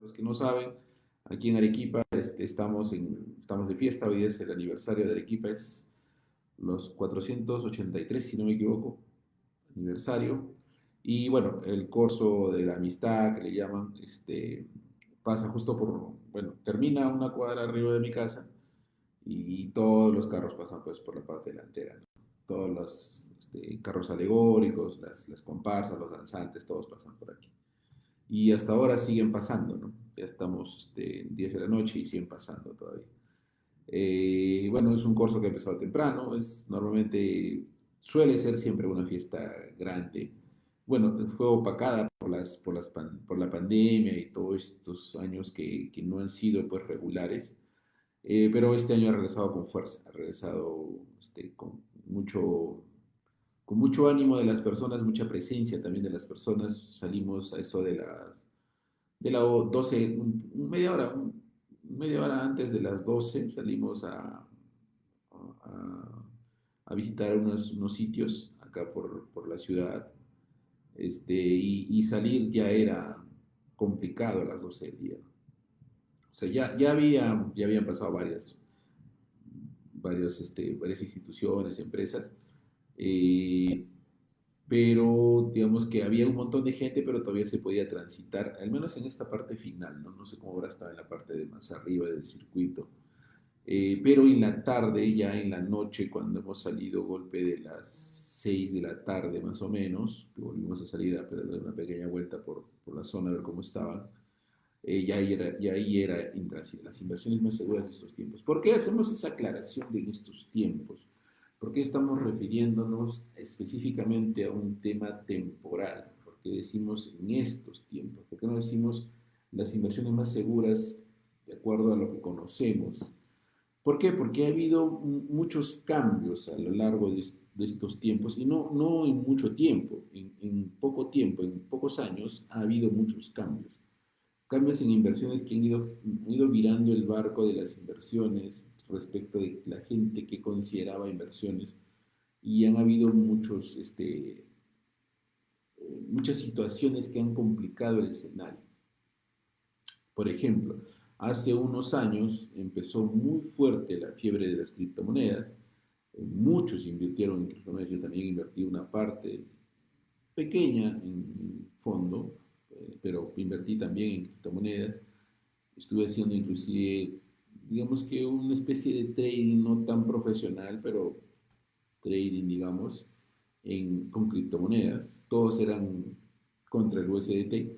Los que no saben, aquí en Arequipa estamos de fiesta, hoy es el aniversario de Arequipa, es los 483, si no me equivoco, aniversario. Y bueno, el corso de la amistad, que le llaman, pasa justo bueno, termina una cuadra arriba de mi casa y todos los carros pasan pues por la parte delantera, ¿no? Todos los carros alegóricos, las comparsas, los danzantes, todos pasan por aquí. Y hasta ahora siguen pasando, ¿no? Ya estamos 10 de la noche y siguen pasando todavía. Bueno, es un curso que ha empezado temprano, normalmente suele ser siempre una fiesta grande. Bueno, fue opacada por la pandemia y todos estos años que no han sido pues regulares. Pero este año ha regresado con fuerza, ha regresado con mucho ánimo de las personas, mucha presencia también de las personas. Salimos a eso de las 12, media hora antes de las 12 salimos a, a visitar unos sitios acá por la ciudad. Y salir ya era complicado a las 12 del día. O sea, ya habían pasado varias instituciones, empresas, eh, pero digamos que había un montón de gente, pero todavía se podía transitar, al menos en esta parte final, ¿no? No sé cómo habrá estado en la parte de más arriba del circuito. Pero en la tarde, ya en la noche, cuando hemos salido golpe de las 6 de la tarde más o menos, que volvimos a salir a dar una pequeña vuelta por la zona a ver cómo estaban, ya ahí era las inversiones más seguras de estos tiempos. ¿Por qué hacemos esa aclaración de en estos tiempos? ¿Por qué estamos refiriéndonos específicamente a un tema temporal? ¿Por qué decimos en estos tiempos? ¿Por qué no decimos las inversiones más seguras de acuerdo a lo que conocemos? ¿Por qué? Porque ha habido muchos cambios a lo largo de estos tiempos y no en mucho tiempo, en poco tiempo, en pocos años ha habido muchos cambios. Cambios en inversiones que han ido virando el barco de las inversiones respecto de la gente que consideraba inversiones y han habido muchas situaciones que han complicado el escenario. Por ejemplo, hace unos años empezó muy fuerte la fiebre de las criptomonedas. Muchos invirtieron en criptomonedas, yo también invertí una parte pequeña en fondo, pero invertí también en criptomonedas. Estuve haciendo inclusive, digamos que una especie de trading no tan profesional, pero trading, digamos, con criptomonedas. Todos eran contra el USDT.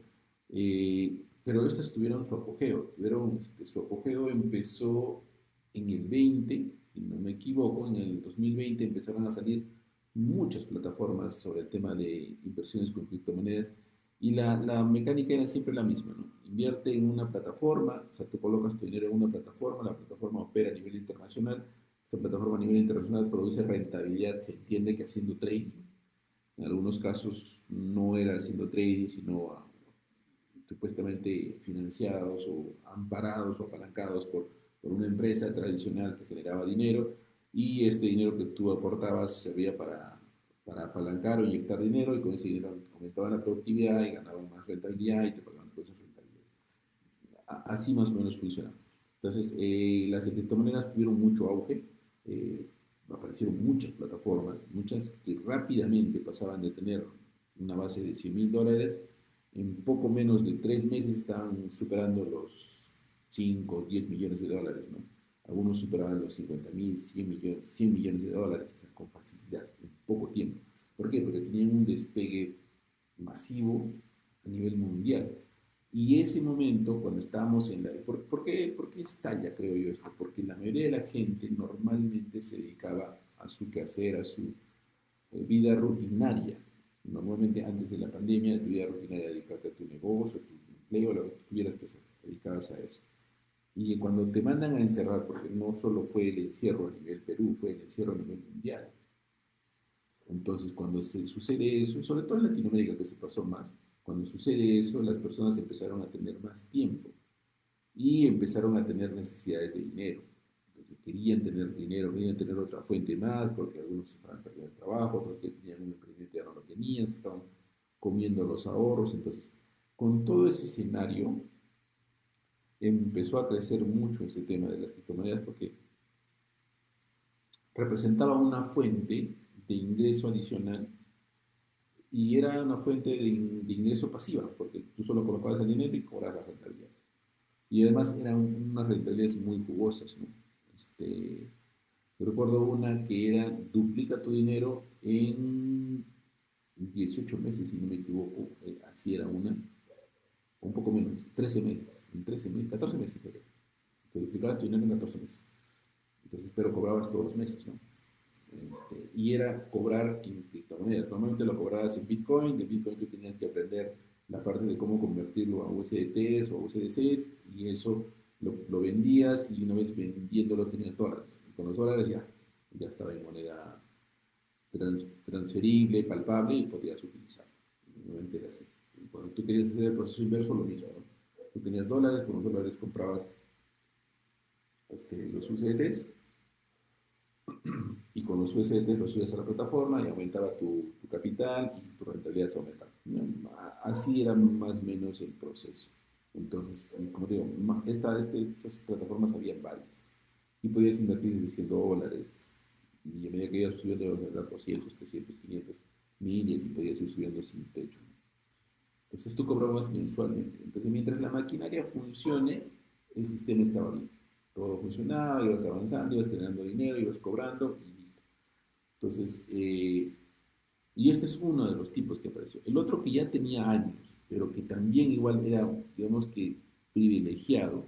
Pero estas tuvieron su apogeo. Su apogeo empezó en el 20, si no me equivoco, en el 2020 empezaron a salir muchas plataformas sobre el tema de inversiones con criptomonedas y la mecánica era siempre la misma, ¿no? Invierte en una plataforma, o sea, tú colocas tu dinero en una plataforma, la plataforma opera a nivel internacional, esta plataforma a nivel internacional produce rentabilidad, se entiende que haciendo trading. En algunos casos no era haciendo trading, sino supuestamente financiados o amparados o apalancados por una empresa tradicional que generaba dinero y este dinero que tú aportabas servía para apalancar o inyectar dinero y con ese dinero aumentaban la productividad y ganaban más rentabilidad y te pagaban cosas rentabilidad. Así más o menos funciona. Entonces, las criptomonedas tuvieron mucho auge, eh, aparecieron muchas plataformas, muchas que rápidamente pasaban de tener una base de $100,000, en poco menos de 3 meses estaban superando los 5 o 10 millones de dólares, ¿no? Algunos superaban los 50,000, 100 millones de dólares, o sea, con facilidad, en poco tiempo. ¿Por qué? Porque tenían un despegue masivo a nivel mundial. Y ese momento, cuando estábamos en la... por qué estalla, creo yo, esto? Porque la mayoría de la gente normalmente se dedicaba a su quehacer, a su vida rutinaria. Normalmente antes de la pandemia, tu vida rutinaria, dedicarte a tu negocio, a tu empleo, lo que tuvieras que hacer, dedicabas a eso. Y cuando te mandan a encerrar, porque no solo fue el encierro a nivel Perú, fue el encierro a nivel mundial. Entonces, cuando se sucede eso, sobre todo en Latinoamérica que se pasó más, cuando sucede eso, las personas empezaron a tener más tiempo y empezaron a tener necesidades de dinero. Entonces, querían tener dinero, querían tener otra fuente más, porque algunos estaban perdiendo el trabajo, otros que tenían un emprendimiento ya no lo tenían, se estaban comiendo los ahorros. Entonces, con todo ese escenario, empezó a crecer mucho este tema de las criptomonedas porque representaba una fuente de ingreso adicional y era una fuente de ingreso pasiva, porque tú solo colocabas el dinero y cobrabas la rentabilidad. Y además eran unas rentabilidades muy jugosas, ¿no? Yo recuerdo una que era duplica tu dinero en 18 meses, si no me equivoco, así era una, un poco menos, 13 meses, en 13 meses, 14 meses creo, que duplicabas tu dinero en 14 meses. Entonces, pero cobrabas todos los meses, ¿no? Y era cobrar en criptomonedas. Normalmente lo cobrabas en Bitcoin, de Bitcoin tú tenías que aprender la parte de cómo convertirlo a USDTs o USDCs y eso lo vendías y una vez vendiéndolos tenías dólares. Y con los dólares ya estaba en moneda transferible, palpable y podías utilizarlo. Normalmente era así. Y cuando tú querías hacer el proceso inverso, lo mismo, ¿no? Tú tenías dólares, con los dólares comprabas los USDTs y con los USDT los subías a la plataforma y aumentaba tu capital y tu rentabilidad se aumentaba. Así era más o menos el proceso. Entonces, como digo, estas plataformas habían varias y podías invertir desde $100 y a medida que ibas subiendo, ibas a dar 200, 300, 500, miles y podías ir subiendo sin techo. Entonces tú cobrabas mensualmente. Entonces, mientras la maquinaria funcione, el sistema estaba bien. Todo funcionaba, ibas avanzando, ibas generando dinero, ibas cobrando y listo. Entonces, y este es uno de los tipos que apareció. El otro que ya tenía años, pero que también igual era, digamos que, privilegiado,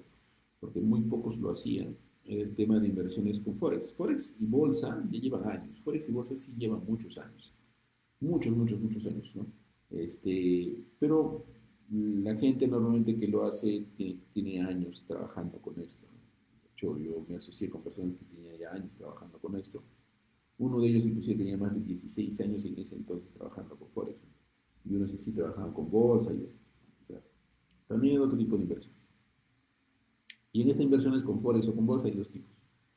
porque muy pocos lo hacían, era el tema de inversiones con Forex. Forex y bolsa ya llevan años. Forex y bolsa sí llevan muchos años. Muchos, muchos, muchos años, ¿no? Pero la gente normalmente que lo hace tiene años trabajando con esto, ¿no? De hecho, yo me asocié con personas que tenían ya años trabajando con esto. Uno de ellos inclusive tenía más de 16 años en ese entonces trabajando con Forex, ¿no? Y unos sí trabajaban con bolsa, o sea, también hay otro tipo de inversión. Y en esta inversión es con Forex o con bolsa hay dos tipos.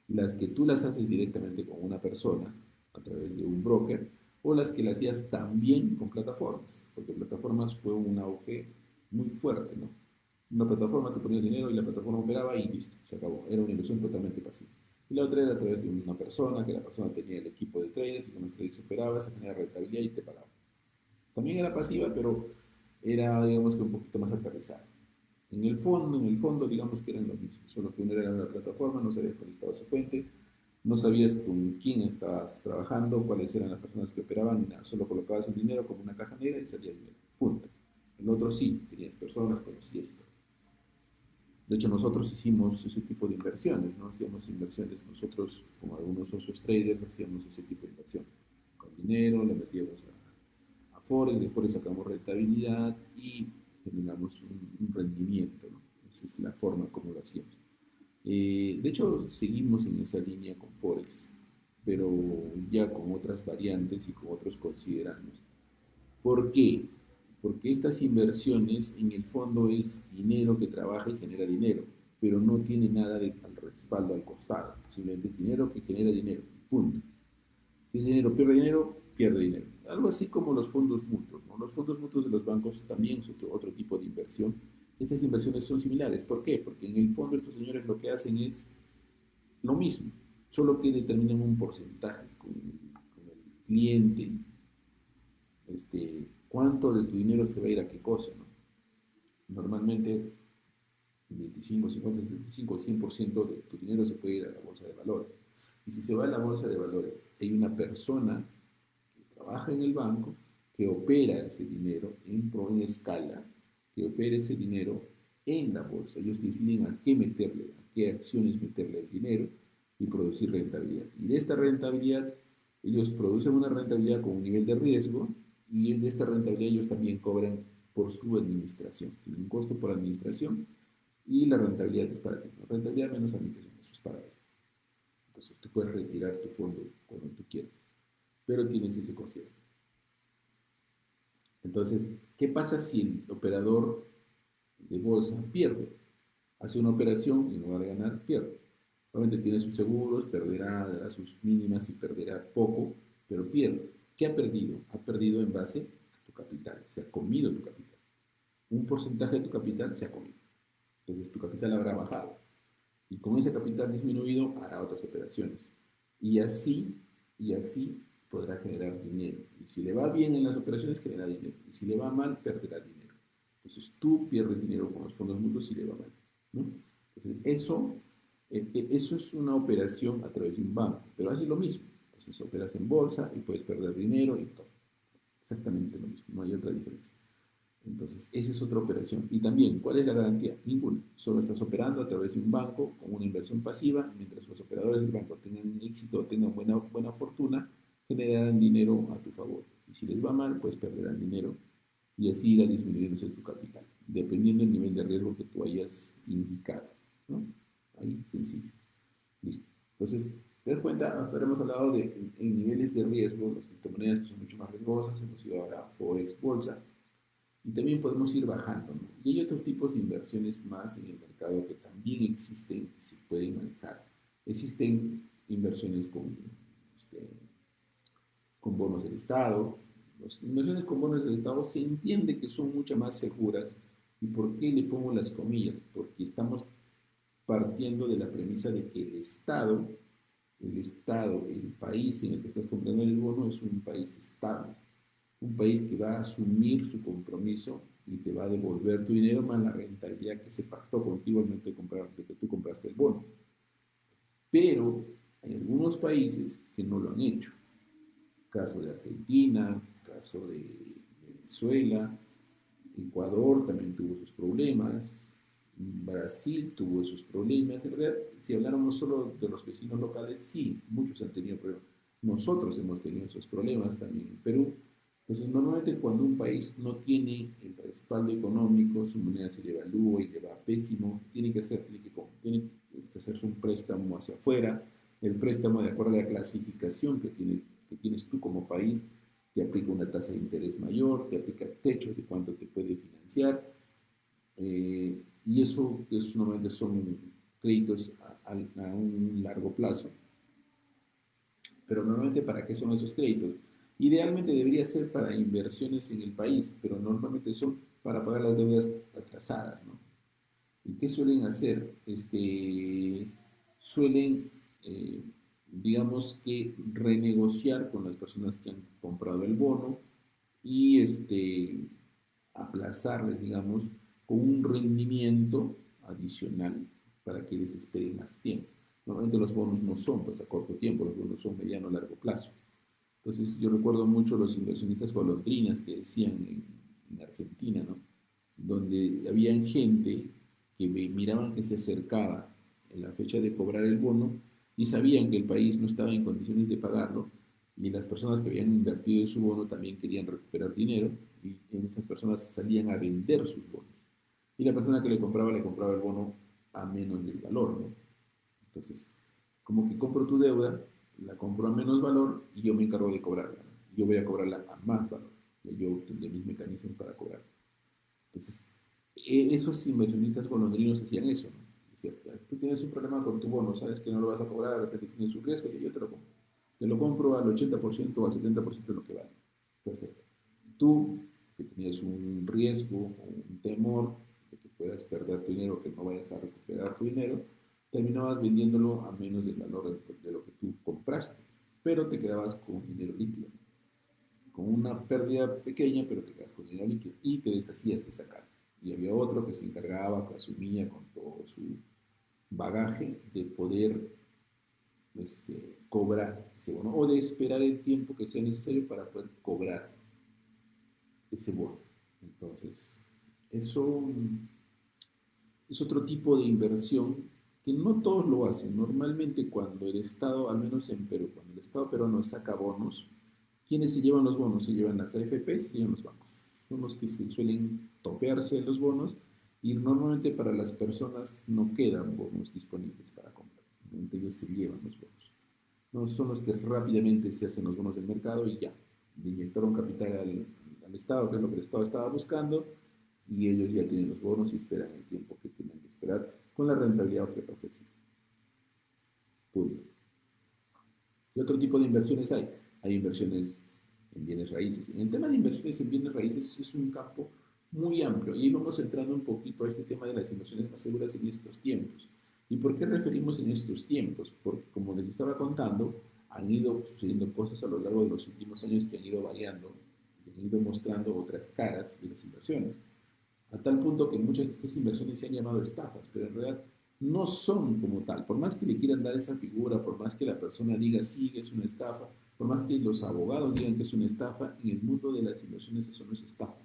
Las que tú las haces directamente con una persona a través de un broker o las que las hacías también con plataformas, porque plataformas fue un auge muy fuerte, ¿no? Una plataforma, tú ponías dinero y la plataforma operaba y listo, se acabó. Era una inversión totalmente pasiva. Y la otra era a través de una persona, que la persona tenía el equipo de traders y con los traders operaba, se generaba rentabilidad y te pagaba. También era pasiva, pero era, digamos que un poquito más aterrizada. En el fondo, digamos que eran lo mismo, solo que uno era una plataforma, no sabías cuál estaba su fuente, no sabías con quién estabas trabajando, cuáles eran las personas que operaban, nada, solo colocabas el dinero como una caja negra y salía el dinero, punto. El otro sí, tenías personas, conocías y todo. De hecho, nosotros hicimos ese tipo de inversiones, ¿no? Hacíamos inversiones nosotros, como algunos socios traders, hacíamos ese tipo de inversión. Con dinero, le metíamos a Forex, de Forex sacamos rentabilidad y generamos un rendimiento, ¿no? Esa es la forma como lo hacíamos. De hecho, seguimos en esa línea con Forex, pero ya con otras variantes y con otros considerandos. ¿Por qué? Porque estas inversiones en el fondo es dinero que trabaja y genera dinero, pero no tiene nada de al respaldo al costado. Simplemente es dinero que genera dinero, punto. Si ese dinero pierde dinero, pierde dinero. Algo así como los fondos mutuos, ¿no? Los fondos mutuos de los bancos también es otro tipo de inversión. Estas inversiones son similares. ¿Por qué? Porque en el fondo estos señores lo que hacen es lo mismo, solo que determinan un porcentaje con el cliente, cuánto de tu dinero se va a ir a qué cosa, ¿no? Normalmente 25, 50, 75, 100% de tu dinero se puede ir a la bolsa de valores. Y si se va a la bolsa de valores, hay una persona que trabaja en el banco, que opera ese dinero en escala, que opera ese dinero en la bolsa. Ellos deciden a qué meterle, a qué acciones meterle el dinero y producir rentabilidad. Y de esta rentabilidad, ellos producen una rentabilidad con un nivel de riesgo y de esta rentabilidad ellos también cobran por su administración. Tienen un costo por administración y la rentabilidad es para ti. La rentabilidad menos administración, eso es para ti. Entonces tú puedes retirar tu fondo cuando tú quieras, pero tienes ese considero. Entonces, ¿qué pasa si el operador de bolsa pierde? Hace una operación y en lugar de ganar, pierde. Obviamente tiene sus seguros, perderá sus mínimas y perderá poco, pero pierde. ¿Qué ha perdido? Ha perdido en base a tu capital, se ha comido tu capital. Un porcentaje de tu capital se ha comido. Entonces tu capital habrá bajado. Y con ese capital disminuido hará otras operaciones. Y así, y así podrá generar dinero. Y si le va bien en las operaciones, generará dinero. Y si le va mal, perderá dinero. Entonces tú pierdes dinero con los fondos mutuos si le va mal, ¿no? Entonces eso es una operación a través de un banco, pero hace lo mismo. Entonces operas en bolsa y puedes perder dinero y todo. Exactamente lo mismo, no hay otra diferencia. Entonces, esa es otra operación. Y también, ¿cuál es la garantía? Ninguna. Solo estás operando a través de un banco con una inversión pasiva. Mientras los operadores del banco tengan éxito, tengan buena fortuna, generarán dinero a tu favor. Y si les va mal, pues perderán dinero y así irá disminuyéndose tu capital, dependiendo del nivel de riesgo que tú hayas indicado, ¿no? Ahí, sencillo. Listo. Entonces, te das cuenta, hasta ahora hemos hablado de en niveles de riesgo, las criptomonedas que son mucho más riesgosas, hemos ido ahora a Forex, Bolsa, y también podemos ir bajando, ¿no? Y hay otros tipos de inversiones más en el mercado que también existen, que se pueden manejar. Existen inversiones este, con bonos del Estado. Las inversiones con bonos del Estado se entiende que son mucho más seguras. ¿Y por qué le pongo las comillas? Porque estamos partiendo de la premisa de que el país en el que estás comprando el bono es un país estable, un país que va a asumir su compromiso y te va a devolver tu dinero más la rentabilidad que se pactó contigo al momento de que tú compraste el bono. Pero hay algunos países que no lo han hecho. Caso de Argentina, caso de Venezuela, Ecuador también tuvo sus problemas, Brasil tuvo sus problemas. En realidad, si habláramos solo de los vecinos locales, sí, muchos han tenido problemas. Nosotros hemos tenido esos problemas también en Perú. Entonces, normalmente cuando un país no tiene el respaldo económico, su moneda se le evalúa y le va pésimo, tiene que hacerse un préstamo hacia afuera. El préstamo, de acuerdo a la clasificación que tienes tú como país, te aplica una tasa de interés mayor, te aplica techos de cuánto te puede financiar, y eso normalmente son créditos a un largo plazo. Pero normalmente, ¿para qué son esos créditos? Idealmente debería ser para inversiones en el país, pero normalmente son para pagar las deudas atrasadas, ¿no? ¿Y qué suelen hacer? Suelen, eh, digamos que, renegociar con las personas que han comprado el bono y aplazarles, digamos, con un rendimiento adicional para que les esperen más tiempo. Normalmente los bonos no son pues a corto tiempo, los bonos son mediano o largo plazo. Entonces yo recuerdo mucho los inversionistas golondrinas que decían en Argentina, ¿no? Donde habían gente que miraban que se acercaba en la fecha de cobrar el bono y sabían que el país no estaba en condiciones de pagarlo y las personas que habían invertido en su bono también querían recuperar dinero y esas personas salían a vender sus bonos. Y la persona que le compraba el bono a menos del valor, ¿no? Entonces, como que compro tu deuda, la compro a menos valor y yo me encargo de cobrarla, ¿no? Yo voy a cobrarla a más valor. Yo tendré mis mecanismos para cobrar. Entonces, esos inversionistas golondrinos hacían eso, ¿no? Decía, tú tienes un problema con tu bono, sabes que no lo vas a cobrar, de repente tienes un riesgo y yo te lo compro. Te lo compro al 80% o al 70% de lo que vale. Perfecto. Tú, que tenías un riesgo o un temor de que puedas perder tu dinero, que no vayas a recuperar tu dinero, terminabas vendiéndolo a menos del valor de lo que tú compraste, pero te quedabas con dinero líquido, con una pérdida pequeña, pero te quedas con dinero líquido y te deshacías de esa carga. Y había otro que se encargaba, que asumía con todo su bagaje de poder cobrar ese bono o de esperar el tiempo que sea necesario para poder cobrar ese bono. Entonces, eso es otro tipo de inversión que no todos lo hacen. Normalmente cuando el Estado, al menos en Perú, cuando el Estado peruano saca bonos, ¿quiénes se llevan los bonos? Se llevan las AFP, se llevan los bancos. Son los que se suelen topearse los bonos y normalmente para las personas no quedan bonos disponibles para comprar. Normalmente ellos se llevan los bonos. No son los que rápidamente se hacen los bonos del mercado y ya, le inyectaron capital al Estado, que es lo que el Estado estaba buscando, y ellos ya tienen los bonos y esperan el tiempo que tienen que esperar con la rentabilidad que ofrecen. Punto. ¿Qué otro tipo de inversiones hay? Hay inversiones en bienes raíces. En el tema de inversiones en bienes raíces es un campo muy amplio. Y ahí vamos entrando un poquito a este tema de las inversiones más seguras en estos tiempos. ¿Y por qué referimos en estos tiempos? Porque como les estaba contando, han ido sucediendo cosas a lo largo de los últimos años que han ido variando, que han ido mostrando otras caras de las inversiones. A tal punto que muchas de estas inversiones se han llamado estafas, pero en realidad no son como tal. Por más que le quieran dar esa figura, por más que la persona diga sí, es una estafa, por más que los abogados digan que es una estafa, en el mundo de las inversiones eso no es estafa.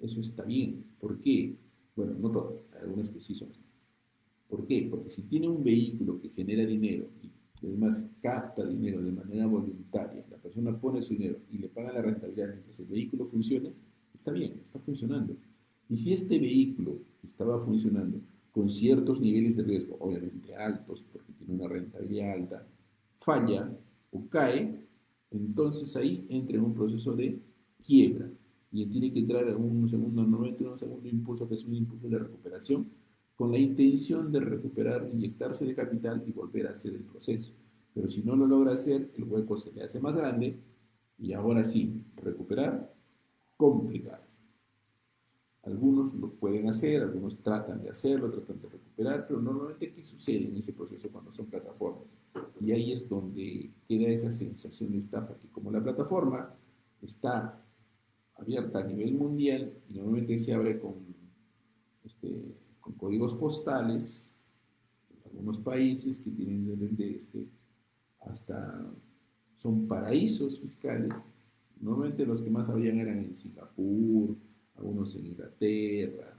Eso está bien. ¿Por qué? Bueno, no todas, algunas que sí son estafa. ¿Por qué? Porque si tiene un vehículo que genera dinero y además capta dinero de manera voluntaria, la persona pone su dinero y le paga la rentabilidad mientras el vehículo funcione, está bien, está funcionando. Y si este vehículo estaba funcionando con ciertos niveles de riesgo, obviamente altos, porque tiene una rentabilidad alta, falla o cae, entonces ahí entra en un proceso de quiebra y tiene que entrar a un segundo, normalmente un segundo impulso, que es un impulso de recuperación, con la intención de recuperar, inyectarse de capital y volver a hacer el proceso. Pero si no lo logra hacer, el hueco se le hace más grande y ahora sí, recuperar, complicado. Algunos lo pueden hacer, algunos tratan de hacerlo, tratan de recuperar, pero normalmente ¿qué sucede en ese proceso cuando son plataformas? Y ahí es donde queda esa sensación de estafa, que como la plataforma está abierta a nivel mundial y normalmente se abre con códigos postales, algunos países que tienen de repente hasta son paraísos fiscales. Normalmente los que más habían eran en Singapur, algunos en Inglaterra,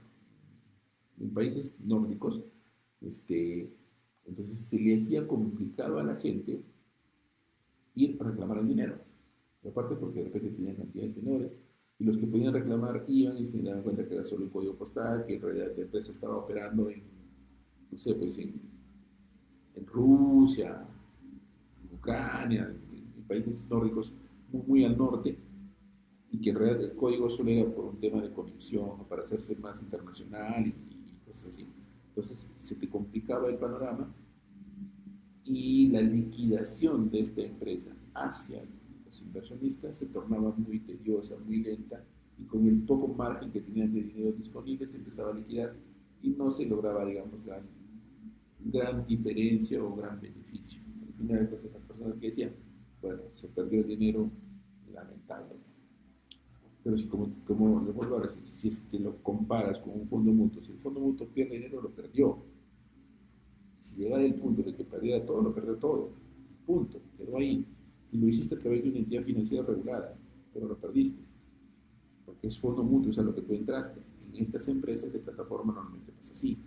en países nórdicos. Este, entonces se le hacía complicado a la gente ir a reclamar el dinero. Y aparte porque de repente tenían cantidades menores y los que podían reclamar iban y se daban cuenta que era solo un código postal, que en realidad la empresa estaba operando en, no sé, pues en Rusia, en Ucrania, en países nórdicos muy, muy al norte, y que en realidad el código solo era por un tema de conexión, para hacerse más internacional y cosas así. Entonces se te complicaba el panorama y la liquidación de esta empresa hacia los inversionistas se tornaba muy tediosa, muy lenta, y con el poco margen que tenían de dinero disponible se empezaba a liquidar y no se lograba, digamos, gran diferencia o gran beneficio. Al final, entonces, las personas que decían, bueno, se perdió el dinero, lamentablemente. Pero si como le vuelvo a decir, si es que lo comparas con un fondo mutuo, si el fondo mutuo pierde dinero, lo perdió. Si llegara el punto de que perdiera todo, lo perdió todo. Punto, quedó ahí. Y lo hiciste a través de una entidad financiera regulada, pero lo perdiste. Porque es fondo mutuo, es a lo que tú entraste. En estas empresas de plataforma normalmente pasa así.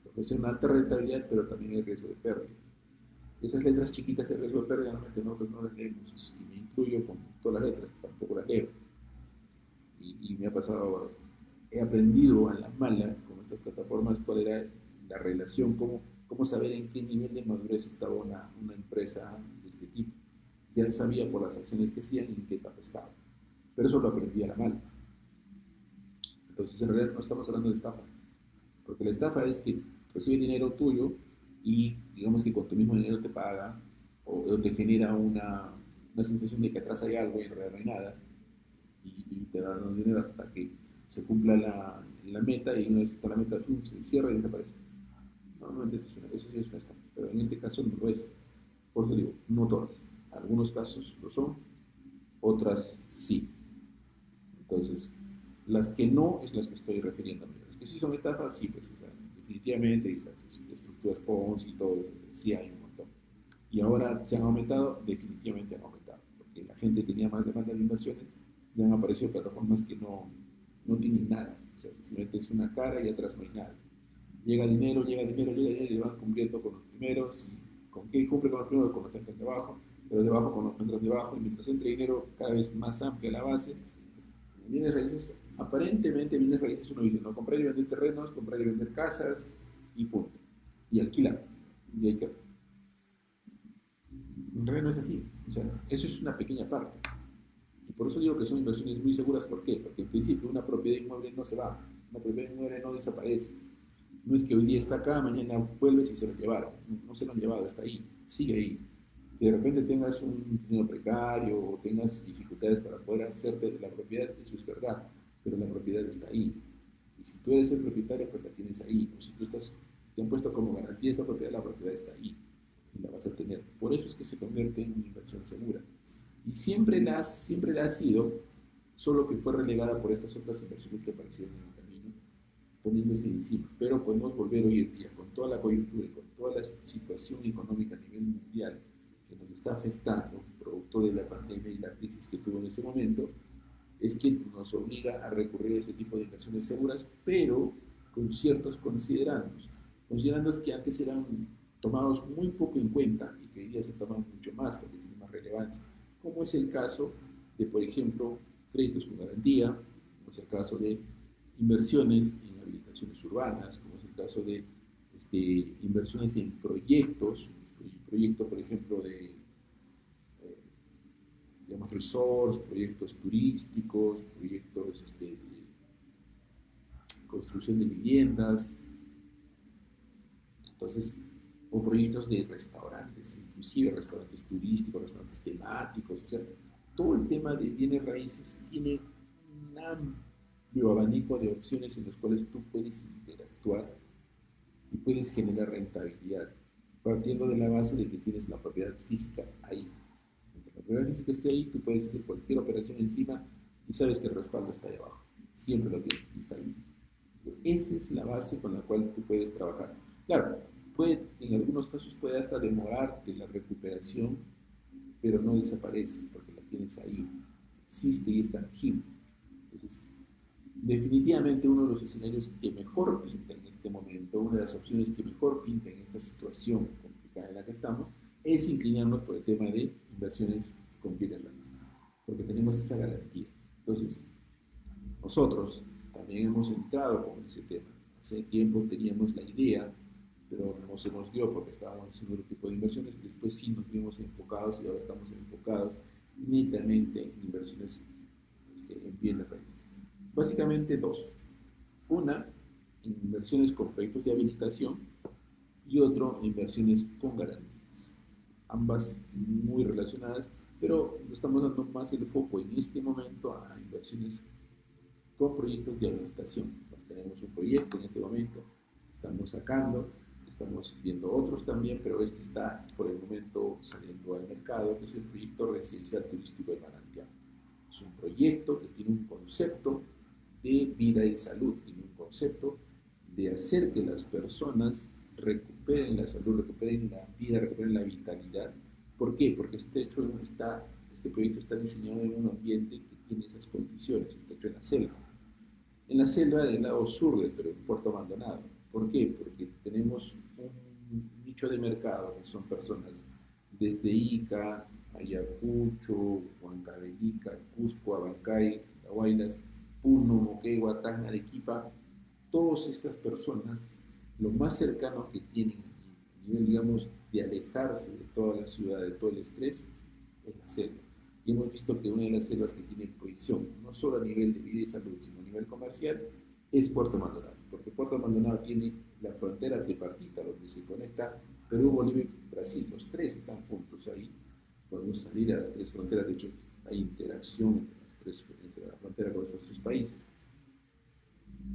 Te ofrecen una alta rentabilidad, pero también hay riesgo de pérdida. Esas letras chiquitas de riesgo de pérdida normalmente nosotros no las leemos. Y me incluyo con todas las letras, tampoco las leo. Y me ha pasado, he aprendido a la mala con estas plataformas cuál era la relación, cómo saber en qué nivel de madurez estaba una empresa de este tipo. Ya sabía por las acciones que hacían en qué etapa estaba. Pero eso lo aprendí a la mala. Entonces, en realidad no estamos hablando de estafa, porque la estafa es que recibe dinero tuyo y digamos que con tu mismo dinero te paga o te genera una sensación de que atrás hay algo y en realidad no hay nada y te dan el dinero hasta que se cumpla la meta y una vez que está la meta se cierra y desaparece. Normalmente eso sí es una estafa, pero en este caso no lo es. Por eso digo, no todas. Algunos casos lo son, otras sí. Entonces, las que no es las que estoy refiriéndome. Las que sí son estafas, sí, pues, o sea, definitivamente, y las estructuras Ponzi y todo eso, sí hay un montón. Y ahora se han aumentado, definitivamente han aumentado, porque la gente tenía más demanda de inversiones y han aparecido plataformas que no tienen nada. O sea, simplemente es una cara y atrás no hay nada. Llega dinero, llega dinero, llega dinero y van cumpliendo con los primeros. ¿Y con qué cumple con los primeros? Con los que entran debajo, pero debajo con los que entran debajo. Y mientras entre dinero, cada vez más amplia la base. Bienes raíces, aparentemente bienes raíces uno dice, no, comprar y vender terrenos, comprar y vender casas y punto. Y alquilar. Y hay que, en realidad no es así. O sea, eso es una pequeña parte. Y por eso digo que son inversiones muy seguras. ¿Por qué? Porque en principio una propiedad inmueble no se va. Una propiedad inmueble no desaparece. No es que hoy día está acá, mañana vuelves y se lo llevaron. No se lo han llevado, está ahí, sigue ahí. Que de repente tengas un dinero precario o tengas dificultades para poder hacerte de la propiedad, eso es verdad. pero la propiedad está ahí. Y si tú eres el propietario, pues la tienes ahí. O si tú te han puesto como garantía esta propiedad, la propiedad está ahí y la vas a tener. Por eso es que se convierte en una inversión segura. Y siempre la ha sido, solo que fue relegada por estas otras inversiones que aparecieron en el camino, poniéndose encima. Pero podemos volver hoy en día, con toda la coyuntura y con toda la situación económica a nivel mundial que nos está afectando, producto de la pandemia y la crisis que tuvo en ese momento, es que nos obliga a recurrir a este tipo de inversiones seguras, pero con ciertos considerandos. Considerandos que antes eran tomados muy poco en cuenta y que hoy día se toman mucho más porque tienen más relevancia, como es el caso de, por ejemplo, créditos con garantía, como es el caso de inversiones en habilitaciones urbanas, como es el caso de inversiones en proyectos, proyecto, por ejemplo, de digamos, resorts, proyectos turísticos, proyectos de construcción de viviendas, entonces, o proyectos de restaurantes, inclusive restaurantes turísticos, restaurantes temáticos, o sea, todo el tema de bienes raíces tiene un amplio abanico de opciones en las cuales tú puedes interactuar y puedes generar rentabilidad, partiendo de la base de que tienes la propiedad física ahí. Mientras la propiedad física esté ahí, tú puedes hacer cualquier operación encima y sabes que el respaldo está ahí abajo. Siempre lo tienes y está ahí. Esa es la base con la cual tú puedes trabajar. Claro, en algunos casos puede hasta demorarte la recuperación, pero no desaparece porque la tienes ahí. Existe y es tangible. Entonces, definitivamente uno de los escenarios que mejor pinta en este momento, una de las opciones que mejor pinta en esta situación complicada en la que estamos, es inclinarnos por el tema de inversiones con bienes raíces, porque tenemos esa garantía. Entonces, nosotros también hemos entrado con ese tema. Hace tiempo teníamos la idea, pero no se nos dio porque estábamos haciendo otro tipo de inversiones. Después sí nos vimos enfocados y ahora estamos enfocados netamente en inversiones en bienes raíces. Básicamente dos. Una, inversiones con proyectos de habilitación y otro, inversiones con garantías. Ambas muy relacionadas, pero estamos dando más el foco en este momento a inversiones con proyectos de habilitación. Pues tenemos un proyecto en este momento, estamos sacando, estamos viendo otros también, pero este está por el momento saliendo al mercado, que es el proyecto residencial turístico de Manantial. Es un proyecto que tiene un concepto de vida y salud, tiene un concepto de hacer que las personas recuperen la salud, recuperen la vida, recuperen la vitalidad. ¿Por qué? Porque este proyecto está diseñado en un ambiente que tiene esas condiciones, está hecho en la selva del lado sur del Perú, en Puerto Abandonado. ¿Por qué? Porque tenemos un nicho de mercado que son personas desde Ica, Ayacucho, Huancavelica, Cusco, Abancay, Huaylas, Puno, Moquegua, Tacna, Arequipa. Todas estas personas, lo más cercano que tienen a nivel, digamos, de alejarse de toda la ciudad, de todo el estrés, es la selva. Y hemos visto que una de las selvas que tiene proyección, no solo a nivel de vida y salud, sino a nivel comercial, es Puerto Maldonado. Porque Puerto Maldonado tiene la frontera tripartita, donde se conecta Perú, Bolivia y Brasil. Los tres están juntos ahí. Podemos salir a las tres fronteras. De hecho, hay interacción entre la frontera con estos tres países.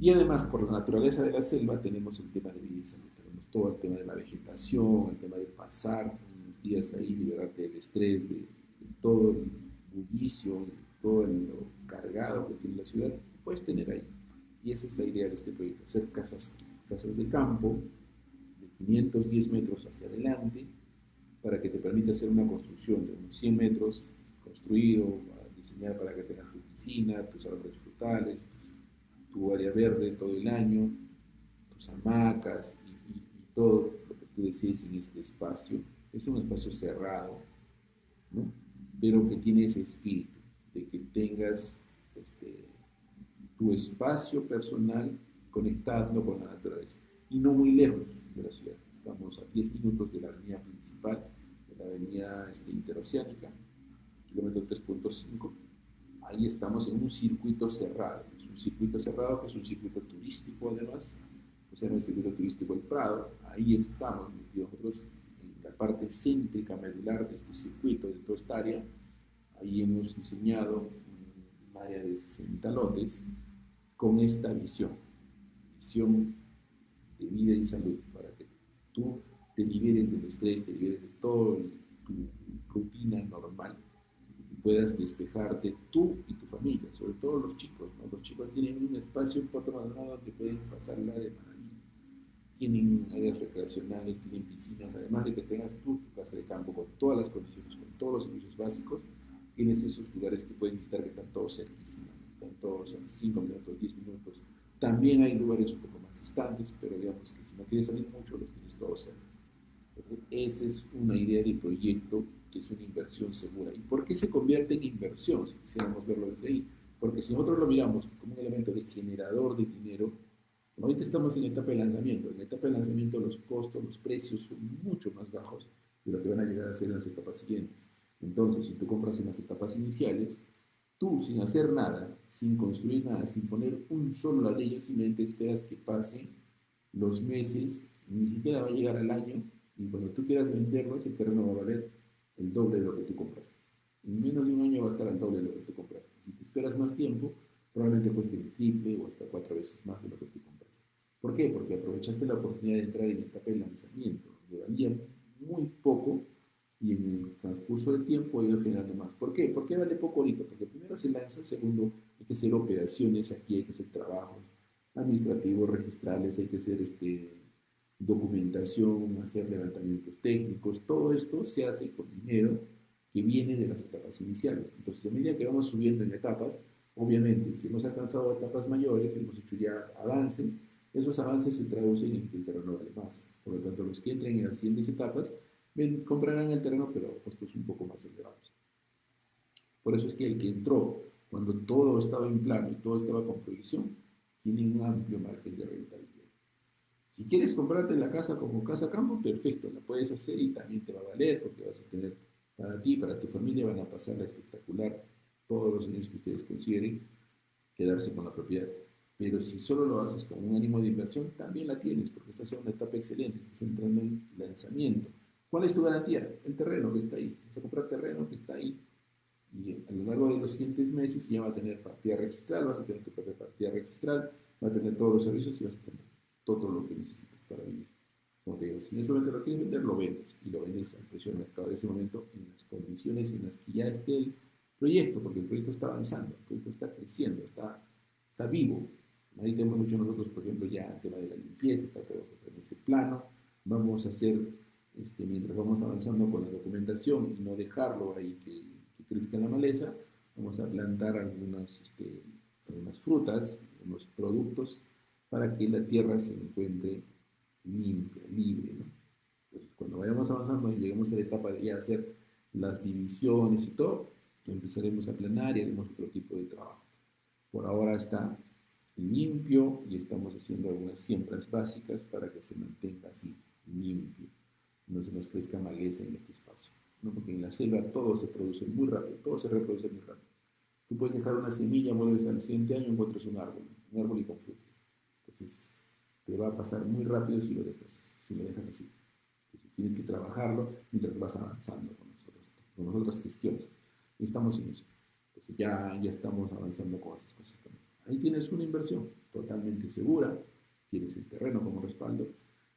Y además, por la naturaleza de la selva, tenemos el tema de vida y salud. Tenemos todo el tema de la vegetación, el tema de pasar unos días ahí, liberarte del estrés, de todo el bullicio, de todo lo cargado que tiene la ciudad, puedes tener ahí. Y esa es la idea de este proyecto, hacer casas de campo de 510 metros hacia adelante, para que te permita hacer una construcción de unos 100 metros construido, diseñar para que tengas tu piscina, tus árboles frutales, tu área verde todo el año, tus hamacas y todo lo que tú decides en este espacio. Es un espacio cerrado, ¿no? Pero que tiene ese espíritu de que tengas tu espacio personal conectado con la naturaleza y no muy lejos de la ciudad. Estamos a 10 minutos de la avenida principal, de la avenida interoceánica, kilómetro 3.5. Ahí estamos en un circuito cerrado. Es un circuito cerrado que es un circuito turístico además, o sea, en el circuito turístico del Prado. Ahí estamos metidos nosotros en la parte céntrica medular de este circuito, de toda esta área. Ahí hemos diseñado un área de 60 lotes con esta visión de vida y salud, para que tú te liberes del estrés, te liberes de toda tu rutina normal y puedas despejarte tú y tu familia, sobre todo los chicos, ¿no? Los chicos tienen un espacio en Puerto Maldonado donde pueden pasarla de maravilla. Tienen áreas recreacionales, tienen piscinas, además de que tengas tú tu casa de campo con todas las condiciones, con todos los servicios básicos, tienes esos lugares que puedes visitar que están todos cerquísimos, ¿no? Están todos en 5 minutos, 10 minutos. También hay lugares un poco más distantes, pero digamos que si no quieres salir mucho, los tienes todos cerca. Entonces, esa es una idea de proyecto que es una inversión segura. ¿Y por qué se convierte en inversión? Si quisiéramos verlo desde ahí. Porque si nosotros lo miramos como un elemento de generador de dinero, ahorita estamos en etapa de lanzamiento. En etapa de lanzamiento los costos, los precios son mucho más bajos de lo que van a llegar a ser en las etapas siguientes. Entonces, si tú compras en las etapas iniciales, tú sin hacer nada, sin construir nada, sin poner un solo ladrillo, simplemente esperas que pasen los meses, ni siquiera va a llegar al año, y cuando tú quieras venderlo, ese terreno va a valer el doble de lo que tú compraste. En menos de un año va a estar al doble de lo que tú compraste. Si te esperas más tiempo, probablemente cueste el triple o hasta 4 veces más de lo que tú compraste. ¿Por qué? Porque aprovechaste la oportunidad de entrar en la etapa de lanzamiento, donde valía muy poco y en el transcurso del tiempo ha ido generando más. ¿Por qué? ¿Por qué vale poco ahorita? Porque primero se lanza, segundo hay que hacer operaciones aquí, hay que hacer trabajos administrativos, registrales, hay que hacer documentación, hacer levantamientos técnicos, todo esto se hace con dinero que viene de las etapas iniciales. Entonces, a medida que vamos subiendo en etapas, obviamente, si hemos alcanzado etapas mayores, hemos hecho ya avances, esos avances se traducen en que el terreno vale más. Por lo tanto, los que entren en las siguientes etapas comprarán el terreno, pero a costos un poco más elevados. Por eso es que el que entró cuando todo estaba en plano y todo estaba con proyección, tiene un amplio margen de rentabilidad. Si quieres comprarte la casa como casa campo, perfecto, la puedes hacer y también te va a valer porque vas a tener para ti, para tu familia, van a pasarla espectacular todos los años que ustedes consideren quedarse con la propiedad. Pero si solo lo haces con un ánimo de inversión, también la tienes porque estás en una etapa excelente, estás entrando en lanzamiento. ¿Cuál es tu garantía? El terreno que está ahí. Vas a comprar terreno que está ahí. Y a lo largo de los siguientes meses ya va a tener partida registral, vas a tener tu propia partida registral, va a tener todos los servicios y vas a tener todo lo que necesitas para vivir. Como te digo, si en ese momento lo quieres vender, lo vendes y lo vendes al precio del mercado de ese momento en las condiciones en las que ya esté el proyecto, porque el proyecto está avanzando, el proyecto está creciendo, está vivo. Ahí tenemos mucho nosotros, por ejemplo, ya el tema de la limpieza, está todo totalmente plano. Vamos a hacer, mientras vamos avanzando con la documentación y no dejarlo ahí que crezca la maleza, vamos a plantar algunas frutas, unos productos para que la tierra se encuentre limpia, libre, ¿no? Entonces, cuando vayamos avanzando y lleguemos a la etapa de ya hacer las divisiones y todo, empezaremos a planar y haremos otro tipo de trabajo. Por ahora está limpio y estamos haciendo algunas siembras básicas para que se mantenga así, limpio, no se nos crezca maleza en este espacio, ¿no? Porque en la selva todo se produce muy rápido, todo se reproduce muy rápido. Tú puedes dejar una semilla, vuelves al siguiente año, encuentras un árbol y con frutas. Entonces, te va a pasar muy rápido si lo dejas así. Entonces, tienes que trabajarlo mientras vas avanzando con las otras gestiones. Y estamos en eso. Entonces, ya estamos avanzando con esas cosas también. Ahí tienes una inversión totalmente segura, tienes el terreno como respaldo,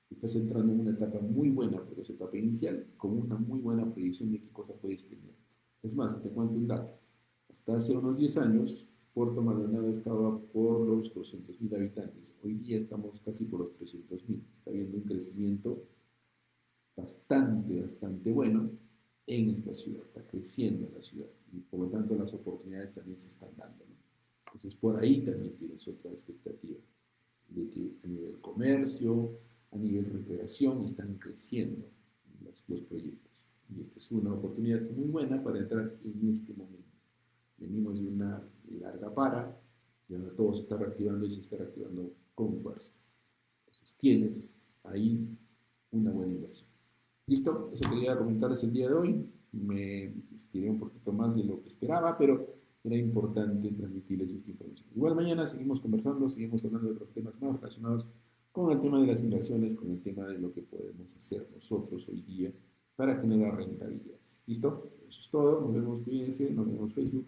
estás entrando en una etapa muy buena, porque es etapa inicial, con una muy buena predicción de qué cosa puedes tener. Es más, te cuento un dato. Hasta hace unos 10 años, Puerto Maldonado estaba por los 200.000 habitantes. Hoy día estamos casi por los 300.000. Está habiendo un crecimiento bastante bueno en esta ciudad. Está creciendo la ciudad y por lo tanto las oportunidades también se están dando, ¿no? Entonces por ahí también tienes otra expectativa de que a nivel comercio, a nivel recreación están creciendo los proyectos. Y esta es una oportunidad muy buena para entrar en este momento. Venimos de una larga para y ahora todo se está reactivando y se está reactivando con fuerza. Entonces tienes ahí una buena inversión. Listo, eso quería comentarles el día de hoy. Me estiré un poquito más de lo que esperaba, pero era importante transmitirles esta información. Igual mañana seguimos conversando, seguimos hablando de otros temas más relacionados con el tema de las inversiones, con el tema de lo que podemos hacer nosotros hoy día para generar rentabilidades. ¿Listo? Eso es todo. Nos vemos, cuídense, nos vemos en Facebook.